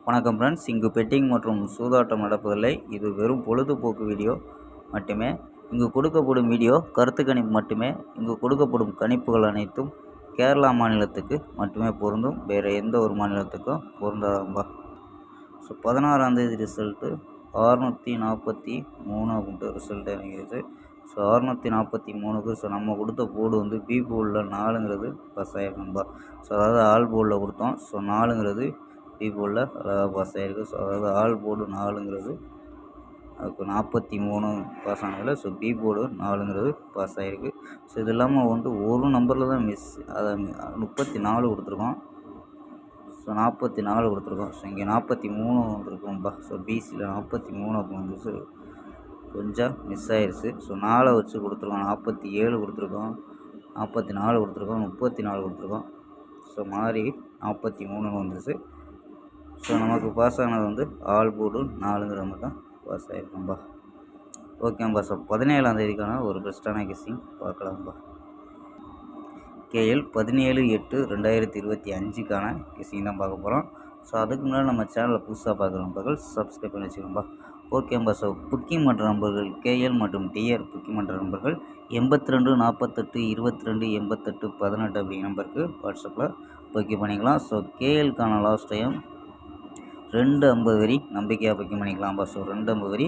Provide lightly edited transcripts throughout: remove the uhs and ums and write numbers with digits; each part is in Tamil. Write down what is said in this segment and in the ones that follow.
வணக்கம் ஃப்ரெண்ட்ஸ், இங்கு பெட்டிங் மற்றும் சூதாட்டம் நடப்பதில்லை. இது வெறும் பொழுதுபோக்கு வீடியோ மட்டுமே. இங்கு கொடுக்கப்படும் வீடியோ கருத்து கணிப்பு மட்டுமே. இங்கு கொடுக்கப்படும் கணிப்புகள் அனைத்தும் கேரளா மாநிலத்துக்கு மட்டுமே பொருந்தும். வேறு எந்த ஒரு மாநிலத்துக்கும் பொருந்தாதம்பா. ஸோ 16ஆம் தேதி ரிசல்ட்டு 643 அப்படின்ட்டு ரிசல்ட் இறங்கிடுச்சு. ஸோ 643க்கு நம்ம கொடுத்த போர்டு பி போர்டில் 4ங்கிறது பாஸ் ஆகிருக்கும்பா. ஸோ அதாவது ஆல் போர்டில் கொடுத்தோம். ஸோ 4ங்கிறது பி போர்டில் அழகாக பாஸ் ஆகிருக்கு. ஸோ அதாவது ஆல் போர்டு 4ங்கிறது அதுக்கு 43 பாஸ் ஆனதில் ஸோ பி போர்டு 4ங்கிறது பாஸ் ஆகிருக்கு. ஸோ இது இல்லாமல் ஒரு நம்பரில் தான் மிஸ், அதை 34 கொடுத்துருக்கோம். ஸோ 44 கொடுத்துருக்கோம். ஸோ இங்கே 43 வந்துருக்கோம்ப்பா. ஸோ பிசியில் 43 அப்போ வந்துச்சு, கொஞ்சம் மிஸ் ஆயிடுச்சு. ஸோ 4 வச்சு கொடுத்துருக்கோம். 47 கொடுத்துருக்கோம், 44 கொடுத்துருக்கோம், 34 கொடுத்துருக்கோம். ஸோ மாறி 43 வந்துச்சு. ஸோ நமக்கு பாஸ் ஆனது ஆல் போர்டு 4ங்கிற மட்டும் பாஸ் ஆகிருக்கோம்பா. ஓகேம்பா. ஸோ 17ஆம் தேதிக்கான ஒரு பெஸ்ட்டான கெஸ்ஸிங் பார்க்கலாம்ப்பா. கேஎல் 17/8/2025க்கான கெஸ்ஸிங் தான் பார்க்க போகிறோம். ஸோ அதுக்கு முன்னாடி நம்ம சேனலை புதுசாக பார்க்குற நண்பர்கள் சப்ஸ்கிரைப் பண்ணி வச்சுக்கோம்பா. ஓகேம்பா. ஸோ புக்கிங் பண்ணுற நண்பர்கள் கேஎல் மற்றும் டிஆர் புக்கிங் பண்ணுற நண்பர்கள் 82 48 22 88 18 அப்படிங்கிற நம்பருக்கு வாட்ஸ்அப்பில் புக்கிங் பண்ணிக்கலாம். ஸோ கேஎல்கான லாஸ்ட் டைம் 250 வரி நம்பிக்கையாக புக்கிங் பண்ணிக்கலாம்ப்பா. ஸோ 250 வரி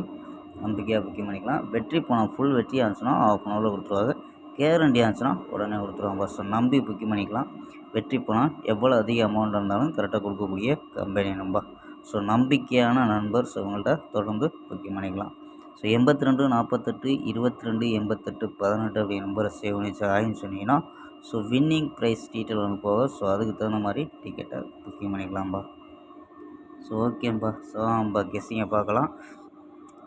நம்பிக்கையாக புக்கிங் பண்ணிக்கலாம். வெற்றி பணம் ஃபுல் வெற்றியாக இருந்துச்சுன்னா ½ அன் ஹவரில் கொடுத்துருவாங்க. கேரண்டியாக இருந்துச்சுன்னா உடனே கொடுத்துருவாங்க. ஸோ நம்பி புக்கிங் பண்ணிக்கலாம். வெற்றி பணம் எவ்வளோ அதிக அமௌண்ட் இருந்தாலும் கரெக்டாக கொடுக்கக்கூடிய கம்பெனி நம்பா. ஸோ நம்பிக்கையான நண்பர். ஸோ உங்கள்கிட்ட தொடர்ந்து புக்கிங் பண்ணிக்கலாம். ஸோ 82 48 22 88 18 அப்படி நம்பரை சேவ் பண்ணி ஆயின்னு சொன்னீங்கன்னா ஸோ வின்னிங் ப்ரைஸ் டீட்டெயில் அனுப்புவாங்க. ஸோ அதுக்கு தகுந்த மாதிரி டிக்கெட்டை புக்கிங் பண்ணிக்கலாம்ப்பா. ஸோ ஓகேம்பா. ஸோ கெஸ்ஸிங்கை பார்க்கலாம்.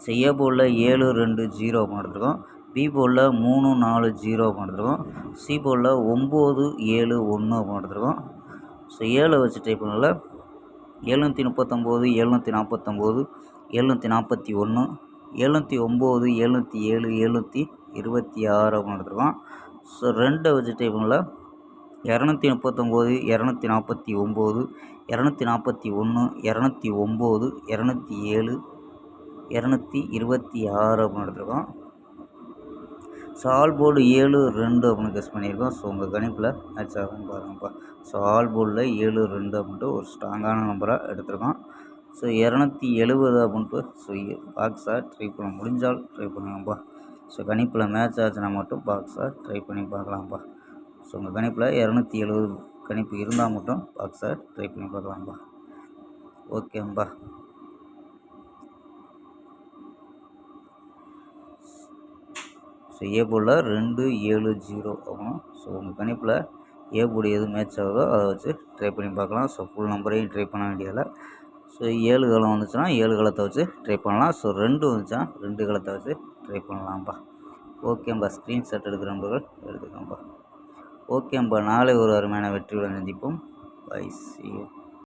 ஸோ ஏ போர்டில் 7 2 0 அப்படின்னு எடுத்துருக்கோம். பி போர்டில் 3 4 0 அப்படின்னு எடுத்துருக்கோம். சி போர்டில் 9 7 1 அப்படின்னு எடுத்துருக்கோம். ஸோ 7 வச்சு ட்ரை பண்ணல 739 749 741 709 707 726 அப்படின்னு எடுத்துருக்கோம். ஸோ 2 வச்சு ட்ரை பண்ணல 239 249 241 209 207 226 அப்படின்னு எடுத்துருக்கோம். ஸோ ஆல் போர்டு 7 2 அப்படின்னு கெஸ் பண்ணியிருக்கோம். ஸோ உங்கள் கணிப்பில் மேட்ச் ஆகும்னு பாருங்கப்பா. ஸோ ஆல் போர்டில் 7 2 அப்படின்ட்டு ஒரு ஸ்ட்ராங்கான நம்பராக எடுத்துருக்கோம். ஸோ 270 அப்படின்ட்டு ஸோ பாக்ஸாக ட்ரை பண்ண முடிஞ்சால் ட்ரை பண்ணுங்கப்பா. ஸோ கணிப்பில் மேட்ச் ஆச்சுன்னா மட்டும் பாக்ஸாக ட்ரை பண்ணி பார்க்கலாம்ப்பா. ஸோ உங்கள் கணிப்பில் 270 கணிப்பு இருந்தால் மட்டும் பாக்ஸை ட்ரை பண்ணி பார்க்கலாம்ப்பா. ஓகேம்பா. ஸோ ஏ போர்டில் 2 7 0 ஆகணும். ஸோ உங்கள் கணிப்பில் ஏ போர்டு எது மேட்ச் ஆகுதோ அதை வச்சு ட்ரை பண்ணி பார்க்கலாம். ஸோ ஃபுல் நம்பரையும் ட்ரை பண்ண வேண்டியதில்லை. ஸோ 7 களம் வந்துச்சுன்னா 7 களத்தை வச்சு ட்ரை பண்ணலாம். ஸோ 2 வந்துச்சுன்னா 2 களத்தை வச்சு ட்ரை பண்ணலாம்ப்பா. ஓகேம்பா. ஸ்க்ரீன்ஷாட் எடுக்கிற நம்பர்கள் எடுத்துக்கோம்பா. ஓகேம்பா. நாளை ஒரு அருமையான வெற்றியுடன் சந்திப்போம். பை. C you.